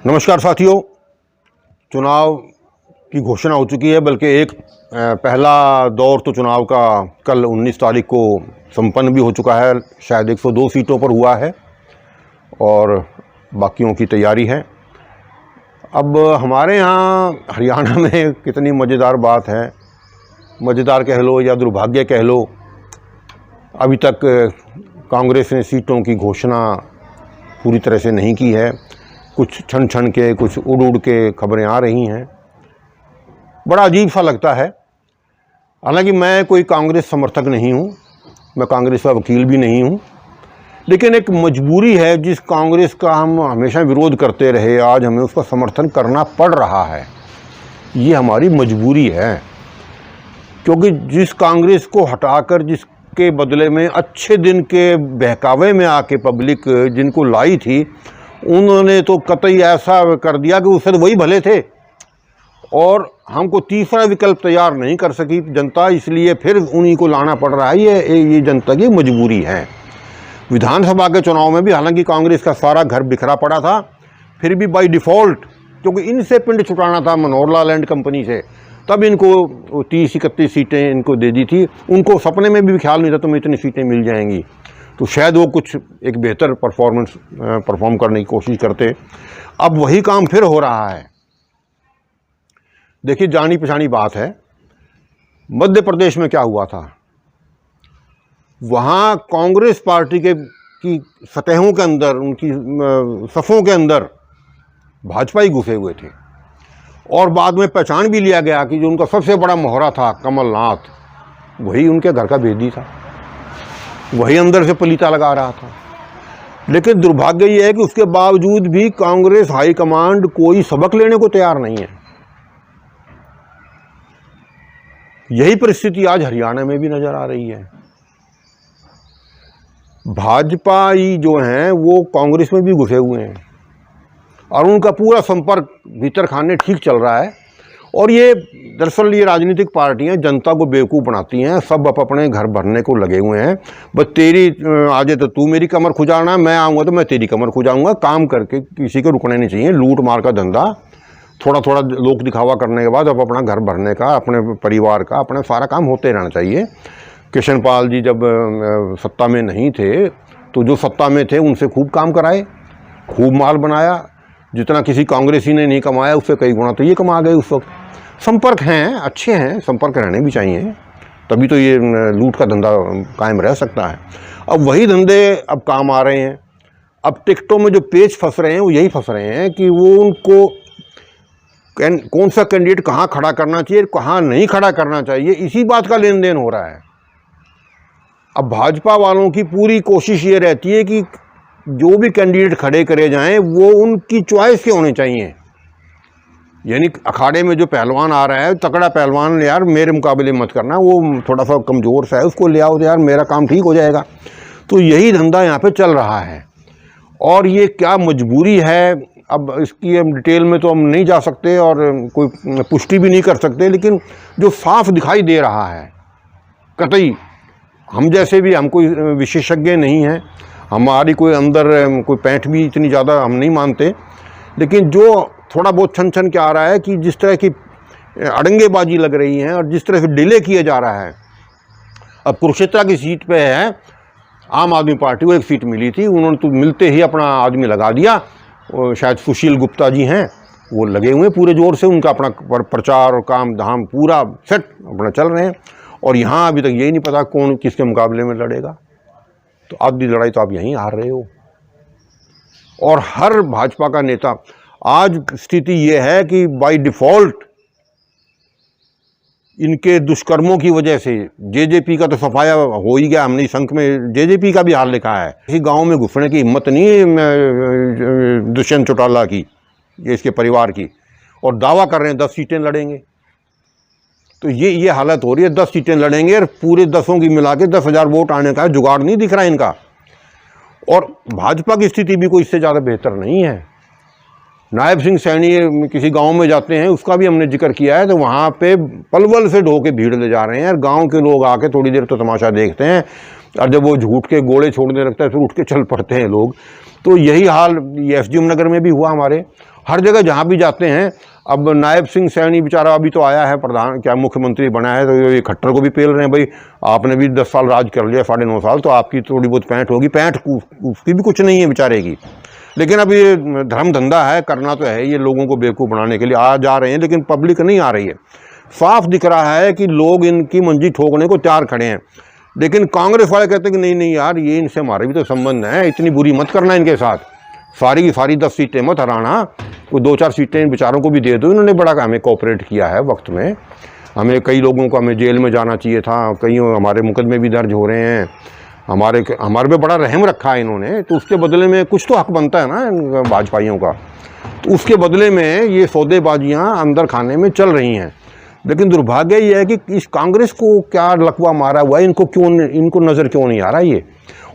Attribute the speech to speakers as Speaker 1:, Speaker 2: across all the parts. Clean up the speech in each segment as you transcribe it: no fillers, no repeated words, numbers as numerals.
Speaker 1: नमस्कार साथियों, चुनाव की घोषणा हो चुकी है। बल्कि एक पहला दौर तो चुनाव का कल 19 तारीख को संपन्न भी हो चुका है। शायद 102 सीटों पर हुआ है और बाकियों की तैयारी है। अब हमारे यहाँ हरियाणा में कितनी मज़ेदार बात है, मज़ेदार कह लो या दुर्भाग्य कह लो, अभी तक कांग्रेस ने सीटों की घोषणा पूरी तरह से नहीं की है। कुछ छन छन के, कुछ उड़ उड़ के खबरें आ रही हैं। बड़ा अजीब सा लगता है। हालांकि मैं कोई कांग्रेस समर्थक नहीं हूँ, मैं कांग्रेस का वकील भी नहीं हूँ, लेकिन एक मजबूरी है। जिस कांग्रेस का हम हमेशा विरोध करते रहे, आज हमें उसका समर्थन करना पड़ रहा है। ये हमारी मजबूरी है, क्योंकि जिस कांग्रेस को हटाकर जिसके बदले में अच्छे दिन के बहकावे में आके पब्लिक जिनको लाई थी, उन्होंने तो कतई ऐसा कर दिया कि उससे तो वही भले थे और हमको तीसरा विकल्प तैयार नहीं कर सकी जनता, इसलिए फिर उन्हीं को लाना पड़ रहा है। ये जनता की मजबूरी है। विधानसभा के चुनाव में भी हालांकि कांग्रेस का सारा घर बिखरा पड़ा था, फिर भी बाय डिफ़ॉल्ट, क्योंकि इनसे पिंड छुटाना था मनोहर लाल एंड कंपनी से, तब इनको 30-31 सीटें इनको दे दी थी। उनको सपने में भी ख्याल नहीं था तुम्हें इतनी सीटें मिल जाएंगी, तो शायद वो कुछ एक बेहतर परफॉर्म करने की कोशिश करते। अब वही काम फिर हो रहा है। देखिए, जानी पहचानी बात है। मध्य प्रदेश में क्या हुआ था, वहाँ कांग्रेस पार्टी की सतहों के अंदर, उनकी सफ़ों के अंदर भाजपा ही घुसे हुए थे और बाद में पहचान भी लिया गया कि जो उनका सबसे बड़ा मोहरा था कमलनाथ, वही उनके घर का भेदी था, वही अंदर से पलीता लगा रहा था। लेकिन दुर्भाग्य ये है कि उसके बावजूद भी कांग्रेस हाईकमांड कोई सबक लेने को तैयार नहीं है। यही परिस्थिति आज हरियाणा में भी नजर आ रही है। भाजपा ही जो हैं वो कांग्रेस में भी घुसे हुए हैं और उनका पूरा संपर्क भीतर खाने ठीक चल रहा है। और ये दरअसल ये राजनीतिक पार्टियां जनता को बेवकूफ़ बनाती हैं। सब अपने घर भरने को लगे हुए हैं। बस तेरी आजे तो तू मेरी कमर खुजाना, मैं आऊँगा तो मैं तेरी कमर खुजाऊँगा। काम करके किसी को रुकने नहीं चाहिए। लूट मार का धंधा, थोड़ा थोड़ा लोक दिखावा करने के बाद अब अपना घर भरने का, अपने परिवार का, अपना सारा काम होते रहना चाहिए। किशन पाल जी जब सत्ता में नहीं थे तो जो सत्ता में थे उनसे खूब काम कराए, खूब माल बनाया। जितना किसी कांग्रेसी ने नहीं कमाया उससे कई गुना तो ये कमा गए उस वक्त। संपर्क हैं, अच्छे हैं, संपर्क रहने भी चाहिए, तभी तो ये लूट का धंधा कायम रह सकता है। अब वही धंधे अब काम आ रहे हैं। अब टिकटों में जो पेच फंस रहे हैं वो यही फंस रहे हैं कि वो उनको कौन सा कैंडिडेट कहाँ खड़ा करना चाहिए, कहाँ नहीं खड़ा करना चाहिए, इसी बात का लेन देन हो रहा है। अब भाजपा वालों की पूरी कोशिश ये रहती है कि जो भी कैंडिडेट खड़े करे जाएं वो उनकी चॉइस के होने चाहिए। यानी अखाड़े में जो पहलवान आ रहा है, तगड़ा पहलवान, यार मेरे मुकाबले मत करना, वो थोड़ा सा कमज़ोर सा है, उसको ले आओ तो यार मेरा काम ठीक हो जाएगा। तो यही धंधा यहाँ पे चल रहा है और ये क्या मजबूरी है। अब इसकी हम डिटेल में तो हम नहीं जा सकते और कोई पुष्टि भी नहीं कर सकते, लेकिन जो साफ दिखाई दे रहा है, कतई हम जैसे भी, हम कोई विशेषज्ञ नहीं हैं, हमारी कोई अंदर कोई पैंठ भी इतनी ज़्यादा हम नहीं मानते, लेकिन जो थोड़ा बहुत छन छन के आ रहा है कि जिस तरह की अड़ंगेबाजी लग रही है और जिस तरह से डिले किया जा रहा है। अब कुरुक्षेत्र की सीट पे है आम आदमी पार्टी को, एक सीट मिली थी, उन्होंने तो मिलते ही अपना आदमी लगा दिया। शायद सुशील गुप्ता जी हैं, वो लगे हुए पूरे जोर से, उनका अपना प्रचार और काम धाम पूरा सेट अपना चल रहे हैं। और यहाँ अभी तक यही नहीं पता कौन किसके मुकाबले में लड़ेगा। तो आधी लड़ाई तो आप यहीं हार रहे हो। और हर भाजपा का नेता, आज स्थिति ये है कि बाय डिफ़ॉल्ट इनके दुष्कर्मों की वजह से जेजेपी का तो सफाया हो ही गया। हमने संख में जेजेपी का भी हाल लिखा है। किसी गांव में घुसने की हिम्मत नहीं है दुष्यंत चौटाला की, ये इसके परिवार की, और दावा कर रहे हैं 10 सीटें लड़ेंगे। तो ये हालत हो रही है, 10 सीटें लड़ेंगे और पूरे 10 की मिला के 10,000 वोट आने का जुगाड़ नहीं दिख रहा है इनका। और भाजपा की स्थिति भी कोई इससे ज़्यादा बेहतर नहीं है। नायब सिंह सैनी किसी गांव में जाते हैं, उसका भी हमने जिक्र किया है, तो वहाँ पे पलवल से ढो के भीड़ ले जा रहे हैं और गांव के लोग आके थोड़ी देर तो तमाशा देखते हैं और जब वो झूठ के गोले छोड़ने लगता है फिर उठ के चल पड़ते हैं लोग। तो यही हाल ये एसडीएम नगर में भी हुआ हमारे। हर जगह जहाँ भी जाते हैं, अब नायब सिंह सैनी बेचारा अभी तो आया है, प्रधान क्या मुख्यमंत्री बना है, तो ये खट्टर को भी पेल रहे हैं, भाई आपने भी 10 साल राज कर लिया, 9.5 साल, तो आपकी थोड़ी बहुत पैंठ होगी। पैंठ उसकी भी कुछ नहीं है बेचारे की। लेकिन अब ये धर्म धंधा है, करना तो है, ये लोगों को बेवकूफ़ बनाने के लिए आ जा रहे हैं, लेकिन पब्लिक नहीं आ रही है। साफ दिख रहा है कि लोग इनकी मंजी ठोकने को तैयार खड़े हैं। लेकिन कांग्रेस वाले कहते हैं कि नहीं नहीं यार, ये इनसे हमारे भी तो संबंध है, इतनी बुरी मत करना इनके साथ, सारी की सारी 10 सीटें मत हराना, कोई 2-4 सीटें इन बेचारों को भी दे दो। इन्होंने बड़ा हमें कोऑपरेट किया है वक्त में, हमें कई लोगों को हमें जेल में जाना चाहिए था, कई हमारे मुकदमे भी दर्ज हो रहे हैं, हमारे पे बड़ा रहम रखा है इन्होंने, तो उसके बदले में कुछ तो हक बनता है ना भाजपाइयों का। तो उसके बदले में ये सौदेबाजियाँ अंदर खाने में चल रही हैं। लेकिन दुर्भाग्य ये है कि इस कांग्रेस को क्या लकवा मारा हुआ है, इनको नज़र क्यों नहीं आ रहा। ये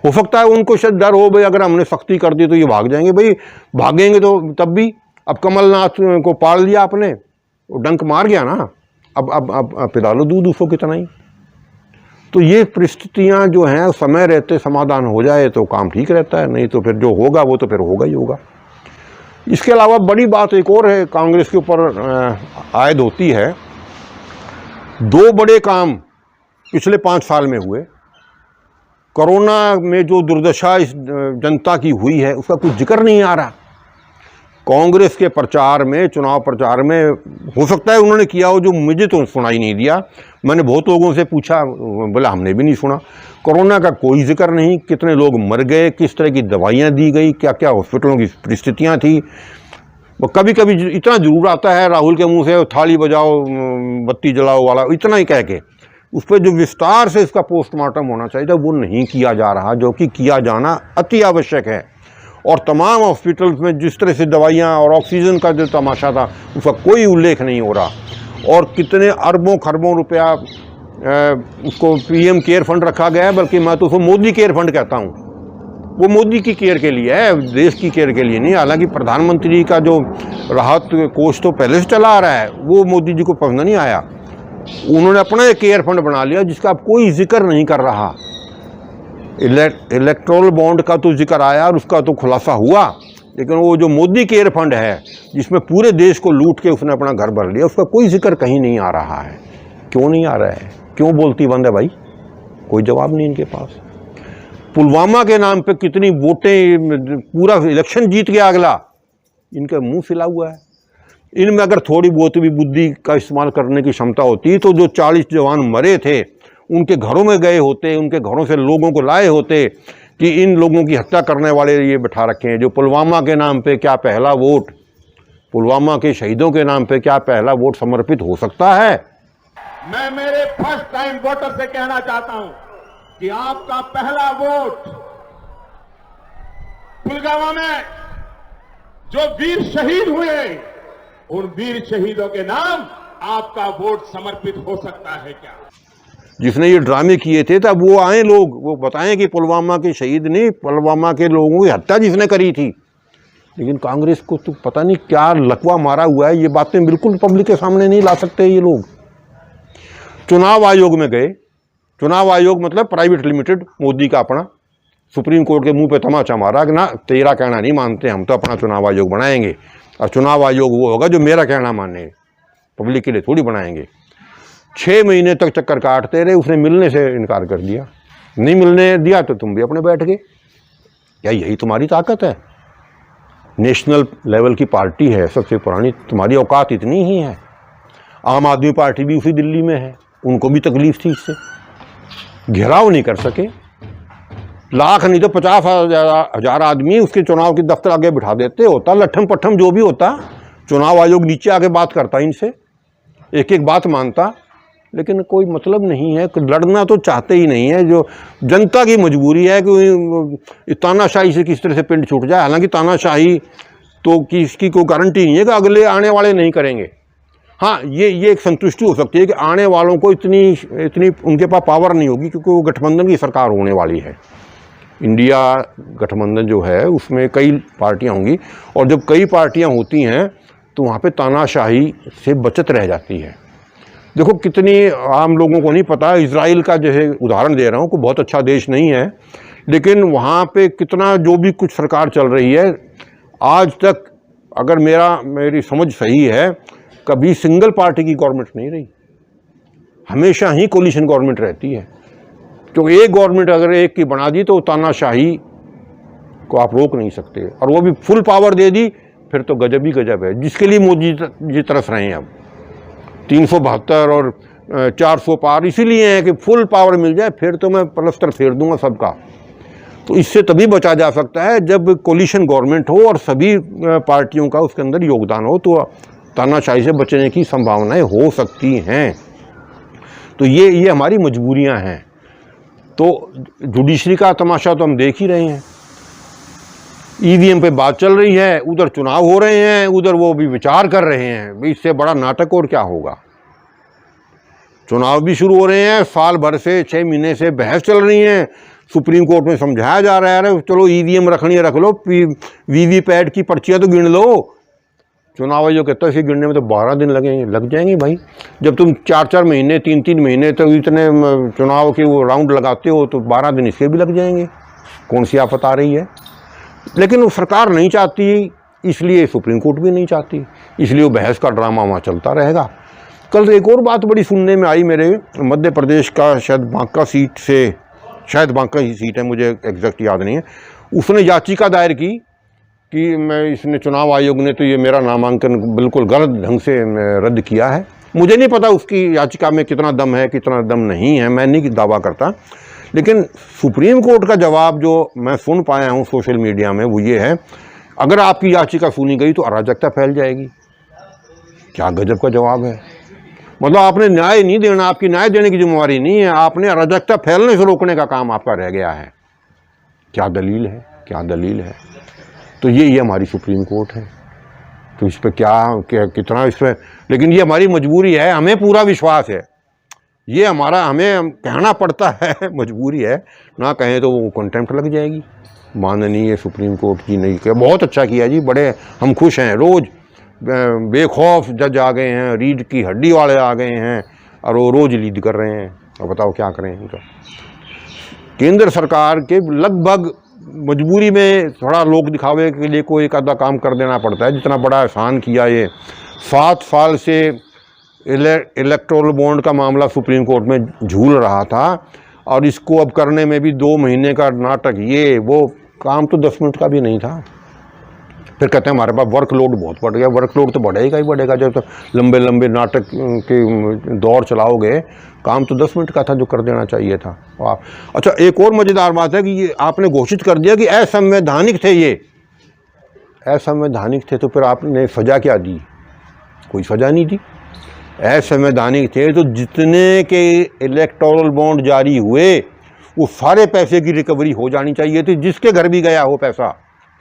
Speaker 1: हो सकता है उनको शायद डर हो, भाई अगर हमने सख्ती कर दी तो ये भाग जाएंगे। भाई भागेंगे तो तब भी, अब कमलनाथ को पाल लिया आपने, वो डंक मार गया ना, अब पिला लो दूध उसको कितना ही। तो ये परिस्थितियाँ जो हैं समय रहते समाधान हो जाए तो काम ठीक रहता है, नहीं तो फिर जो होगा वो तो फिर होगा ही होगा। इसके अलावा बड़ी बात एक और है, कांग्रेस के ऊपर आयद होती है। 2 बड़े काम पिछले 5 साल में हुए। कोरोना में जो दुर्दशा इस जनता की हुई है उसका कुछ जिक्र नहीं आ रहा। कांग्रेस के प्रचार में, चुनाव प्रचार में हो सकता है उन्होंने किया हो जो मुझे तो सुनाई नहीं दिया। मैंने बहुत लोगों से पूछा, बोला हमने भी नहीं सुना। कोरोना का कोई जिक्र नहीं, कितने लोग मर गए, किस तरह की दवाइयाँ दी गई, क्या क्या हॉस्पिटलों की परिस्थितियाँ थी। कभी कभी इतना जरूर आता है राहुल के मुंह से, थाली बजाओ बत्ती जलाओ वाला, इतना ही कह के उस पर जो विस्तार से इसका पोस्टमार्टम होना चाहिए था वो नहीं किया जा रहा, जो कि किया जाना अति आवश्यक है। और तमाम हॉस्पिटल्स में जिस तरह से दवाइयाँ और ऑक्सीजन का जो तमाशा था उसका कोई उल्लेख नहीं हो रहा। और कितने अरबों खरबों रुपया उसको पीएम केयर फंड रखा गया है, बल्कि मैं तो उसको मोदी केयर फंड कहता हूँ। वो मोदी की केयर के लिए है, देश की केयर के लिए नहीं। हालांकि प्रधानमंत्री का जो राहत कोष तो पहले से चला आ रहा है, वो मोदी जी को पसंद नहीं आया। उन्होंने अपना एक केयर फंड बना लिया जिसका अब कोई जिक्र नहीं कर रहा। इलेक्ट्रोल बॉन्ड का तो जिक्र आया और उसका तो खुलासा हुआ, लेकिन वो जो मोदी केयर फंड है जिसमें पूरे देश को लूट के उसने अपना घर भर लिया, उसका कोई जिक्र कहीं नहीं आ रहा है। क्यों नहीं आ रहा है? क्यों बोलती बंद है भाई? कोई जवाब नहीं इनके पास। पुलवामा के नाम पे कितनी वोटें, पूरा इलेक्शन जीत गया अगला, इनका मुंह फिला हुआ है। इनमें अगर थोड़ी बहुत भी बुद्धि का इस्तेमाल करने की क्षमता होती तो जो 40 जवान मरे थे उनके घरों में गए होते, उनके घरों से लोगों को लाए होते कि इन लोगों की हत्या करने वाले ये बैठा रखे हैं। जो पुलवामा के नाम पे क्या पहला वोट, पुलवामा के शहीदों के नाम पे क्या पहला वोट समर्पित हो सकता है?
Speaker 2: मैं मेरे फर्स्ट टाइम वोटर से कहना चाहता हूं कि आपका पहला वोट पुलवामा में जो वीर शहीद हुए, उन वीर शहीदों के नाम आपका वोट समर्पित हो सकता है क्या?
Speaker 1: जिसने ये ड्रामे किए थे तब वो आए लोग, वो बताएं कि पुलवामा के शहीद नहीं, पुलवामा के लोगों की हत्या जिसने करी थी। लेकिन कांग्रेस को तो पता नहीं क्या लकवा मारा हुआ है, ये बातें बिल्कुल पब्लिक के सामने नहीं ला सकते ये लोग। चुनाव आयोग में गए, चुनाव आयोग मतलब प्राइवेट लिमिटेड, मोदी का अपना, सुप्रीम कोर्ट के मुंह पे तमाचा मारा कि ना तेरा कहना नहीं मानते, हम तो अपना चुनाव आयोग बनाएंगे और चुनाव आयोग वो होगा जो मेरा कहना माने, पब्लिक के लिए थोड़ी बनाएंगे। 6 महीने तक चक्कर काटते रहे, उसने मिलने से इनकार कर दिया। नहीं मिलने दिया तो तुम भी अपने बैठ गए। क्या यही तुम्हारी ताकत है? नेशनल लेवल की पार्टी है, सबसे पुरानी, तुम्हारी औकात इतनी ही है। आम आदमी पार्टी भी उसी दिल्ली में है, उनको भी तकलीफ थी इससे, घेराव नहीं कर सके। लाख नहीं तो 50,000 आदमी उसके चुनाव के दफ्तर आगे बिठा देते, होता लट्ठम पट्ठम जो भी होता, चुनाव आयोग नीचे आके बात करता इनसे, एक एक बात मानता, लेकिन कोई मतलब नहीं है। लड़ना तो चाहते ही नहीं है। जो जनता की मजबूरी है कि तानाशाही से किस तरह से पिंड छूट जाए। हालांकि तानाशाही तो किसकी कोई गारंटी नहीं है कि अगले आने वाले नहीं करेंगे। हाँ, ये एक संतुष्टि हो सकती है कि आने वालों को इतनी उनके पास पावर नहीं होगी, क्योंकि वो गठबंधन की सरकार होने वाली है। इंडिया गठबंधन जो है उसमें कई पार्टियां होंगी, और जब कई पार्टियां होती हैं तो वहाँ पे तानाशाही से बचत रह जाती है। देखो कितनी आम लोगों को नहीं पता, इजराइल का जो है उदाहरण दे रहा हूँ, कोई बहुत अच्छा देश नहीं है, लेकिन वहाँ पे कितना जो भी कुछ सरकार चल रही है, आज तक अगर मेरी समझ सही है, कभी सिंगल पार्टी की गवर्नमेंट नहीं रही, हमेशा ही कोलिशन गवर्नमेंट रहती है। तो एक गवर्नमेंट अगर एक की बना दी तो तानाशाही को आप रोक नहीं सकते, और वो भी फुल पावर दे दी, फिर तो गजब ही गजब है, जिसके लिए मोदी जी तरस रहे हैं। अब 372 और 400 पार इसीलिए है कि फुल पावर मिल जाए, फिर तो मैं पलस्तर फेर दूंगा सबका। तो इससे तभी बचा जा सकता है जब कोलिशन गवर्नमेंट हो और सभी पार्टियों का उसके अंदर योगदान हो, तो तानाशाही से बचने की संभावनाएं हो सकती हैं। तो ये हमारी मजबूरियां हैं। तो जुडिशरी का तमाशा तो हम देख ही रहे हैं, ईवीएम पे बात चल रही है, उधर चुनाव हो रहे हैं, उधर वो भी विचार कर रहे हैं। इससे बड़ा नाटक और क्या होगा। चुनाव भी शुरू हो रहे हैं, साल भर से 6 महीने से बहस चल रही है, सुप्रीम कोर्ट में समझाया जा रहा है चलो ईवीएम रखनी है रख लो, वीवीपैट की पर्चियां तो गिन लो। चुनाव आयोग कहता है इसे गिनने में तो 12 दिन लगेंगे। लग जाएंगे भाई, जब तुम 4-4 महीने 3-3 महीने तक इतने चुनाव के वो राउंड लगाते हो तो 12 दिन इसके भी लग जाएंगे। कौन सी आफत आ रही है। लेकिन वो सरकार नहीं चाहती, इसलिए सुप्रीम कोर्ट भी नहीं चाहती, इसलिए वो बहस का ड्रामा वहाँ चलता रहेगा। कल एक और बात बड़ी सुनने में आई मेरे, मध्य प्रदेश का शायद बांका सीट से, शायद बांका ही सीट है, मुझे एग्जैक्ट याद नहीं है, उसने याचिका दायर की कि इसने चुनाव आयोग ने तो ये मेरा नामांकन बिल्कुल गलत ढंग से रद्द किया है। मुझे नहीं पता उसकी याचिका में कितना दम है कितना दम नहीं है, मैं नहीं दावा करता, लेकिन सुप्रीम कोर्ट का जवाब जो मैं सुन पाया हूँ सोशल मीडिया में वो ये है, अगर आपकी याचिका सुनी गई तो अराजकता फैल जाएगी। क्या गजब का जवाब है। मतलब आपने न्याय नहीं देना, आपकी न्याय देने की जिम्मेवारी नहीं है, आपने अराजकता फैलने से रोकने का काम आपका रह गया है। क्या दलील है, क्या दलील है। तो ये हमारी सुप्रीम कोर्ट है। तो इस पर क्या कितना इस पर, लेकिन ये हमारी मजबूरी है, हमें पूरा विश्वास है, ये हमारा हमें कहना पड़ता है, मजबूरी है, ना कहें तो वो कंटेम्प्ट लग जाएगी। माननीय सुप्रीम कोर्ट जी ने किया, बहुत अच्छा किया जी, बड़े हम खुश हैं। रोज़ बेखौफ जज आ गए हैं, रीढ़ की हड्डी वाले आ गए हैं और वो रोज़ लीड कर रहे हैं। और बताओ क्या करें इनका। केंद्र सरकार के लगभग मजबूरी में थोड़ा लोक दिखावे के लिए कोई एक आधा काम कर देना पड़ता है। जितना बड़ा एहसान किया ये 7 साल से इलेक्टोरल बॉन्ड का मामला सुप्रीम कोर्ट में झूल रहा था, और इसको अब करने में भी 2 महीने का नाटक, ये वो काम तो 10 मिनट का भी नहीं था। फिर कहते हैं हमारे पास वर्कलोड बहुत बढ़ गया। वर्कलोड तो बढ़ेगा ही बढ़ेगा, जब तो लंबे लंबे नाटक के दौर चलाओगे। काम तो 10 मिनट का था जो कर देना चाहिए था। अच्छा, एक और मज़ेदार बात है कि ये आपने घोषित कर दिया कि असंवैधानिक थे, ये असंवैधानिक थे, तो फिर आपने सज़ा क्या दी? कोई सज़ा नहीं दी। असंवैधानिक थे तो जितने के इलेक्टोरल बॉन्ड जारी हुए वो सारे पैसे की रिकवरी हो जानी चाहिए थी। जिसके घर भी गया हो पैसा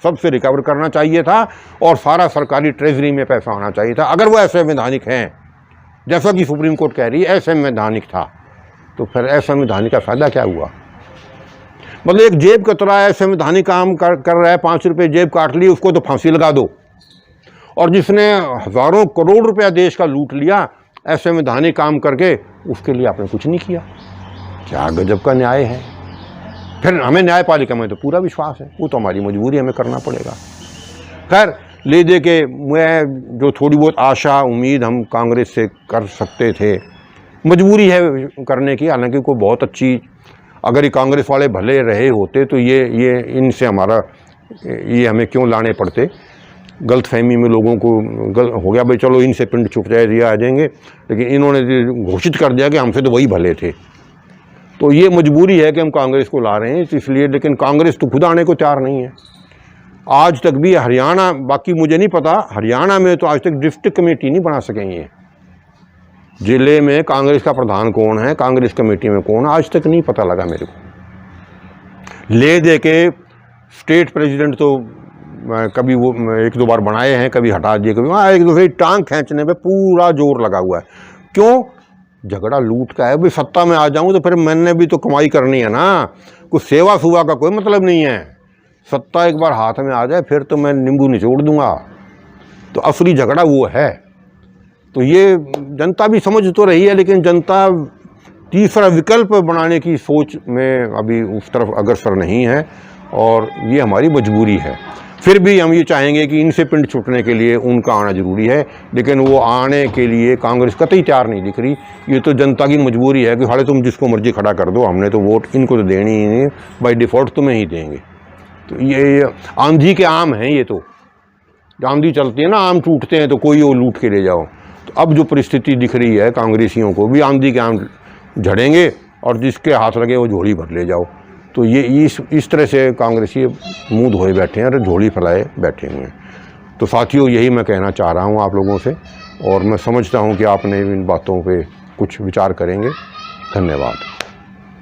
Speaker 1: सबसे रिकवर करना चाहिए था, और सारा सरकारी ट्रेजरी में पैसा आना चाहिए था। अगर वो असंवैधानिक हैं, जैसा कि सुप्रीम कोर्ट कह रही है असंवैधानिक था, तो फिर असंवैधानिक का फायदा क्या हुआ? मतलब एक जेब कतरा है, असंवैधानिक काम कर रहा है, 5 रुपये जेब काट ली, उसको तो फांसी लगा दो। और जिसने हज़ारों करोड़ रुपया देश का लूट लिया असंवैधानिक काम करके, उसके लिए आपने कुछ नहीं किया। क्या गजब का न्याय है। फिर हमें न्यायपालिका में तो पूरा विश्वास है, वो तो हमारी मजबूरी, हमें करना पड़ेगा। खैर, ले दे के मैं जो थोड़ी बहुत आशा उम्मीद हम कांग्रेस से कर सकते थे, मजबूरी है करने की। हालांकि कोई बहुत अच्छी, अगर ये कांग्रेस वाले भले रहे होते तो ये इनसे हमारा, ये हमें क्यों लाने पड़ते। गलतफहमी में लोगों को हो गया भाई चलो इनसे पिंड छुप जाए, दिया आ जाएंगे, लेकिन इन्होंने घोषित कर दिया कि हमसे तो वही भले थे। तो ये मजबूरी है कि हम कांग्रेस को ला रहे हैं इसलिए, लेकिन कांग्रेस तो खुद आने को तैयार नहीं है। आज तक भी हरियाणा, बाकी मुझे नहीं पता, हरियाणा में तो आज तक डिस्ट्रिक्ट कमेटी नहीं बना सके। ये जिले में कांग्रेस का प्रधान कौन है, कांग्रेस कमेटी में कौन, आज तक नहीं पता लगा मेरे को। ले दे के स्टेट प्रेसिडेंट तो कभी वो 1-2 बार बनाए हैं, कभी हटा दिए, कभी वहाँ एक दूसरे टांग खींचने पे पूरा जोर लगा हुआ है। क्यों? झगड़ा लूट का है। भाई सत्ता में आ जाऊं तो फिर मैंने भी तो कमाई करनी है ना, कुछ सेवा सुवा का कोई मतलब नहीं है। सत्ता एक बार हाथ में आ जाए फिर तो मैं नींबू निचोड़ दूंगा। तो असली झगड़ा वो है। तो ये जनता भी समझ तो रही है, लेकिन जनता तीसरा विकल्प बनाने की सोच में अभी उस तरफ अग्रसर नहीं है, और ये हमारी मजबूरी है। फिर भी हम ये चाहेंगे कि इनसे पिंड छूटने के लिए उनका आना जरूरी है, लेकिन वो आने के लिए कांग्रेस कतई तैयार नहीं दिख रही। ये तो जनता की मजबूरी है कि हाले तुम जिसको मर्जी खड़ा कर दो, हमने तो वोट इनको तो देनी ही नहीं, बाई डिफ़ॉल्ट तुम्हें ही देंगे। तो ये आंधी के आम हैं, ये तो आंधी चलती है ना, आम टूटते हैं तो कोई वो लूट के ले जाओ। तो अब जो परिस्थिति दिख रही है, कांग्रेसियों को भी आंधी के आम झड़ेंगे और जिसके हाथ लगे वो झोली भर ले जाओ। तो ये इस तरह से कांग्रेसी मुंह धोए बैठे हैं और झोली फैलाए बैठे हुए हैं। तो साथियों, यही मैं कहना चाह रहा हूँ आप लोगों से, और मैं समझता हूँ कि आपने इन बातों पे कुछ विचार करेंगे। धन्यवाद।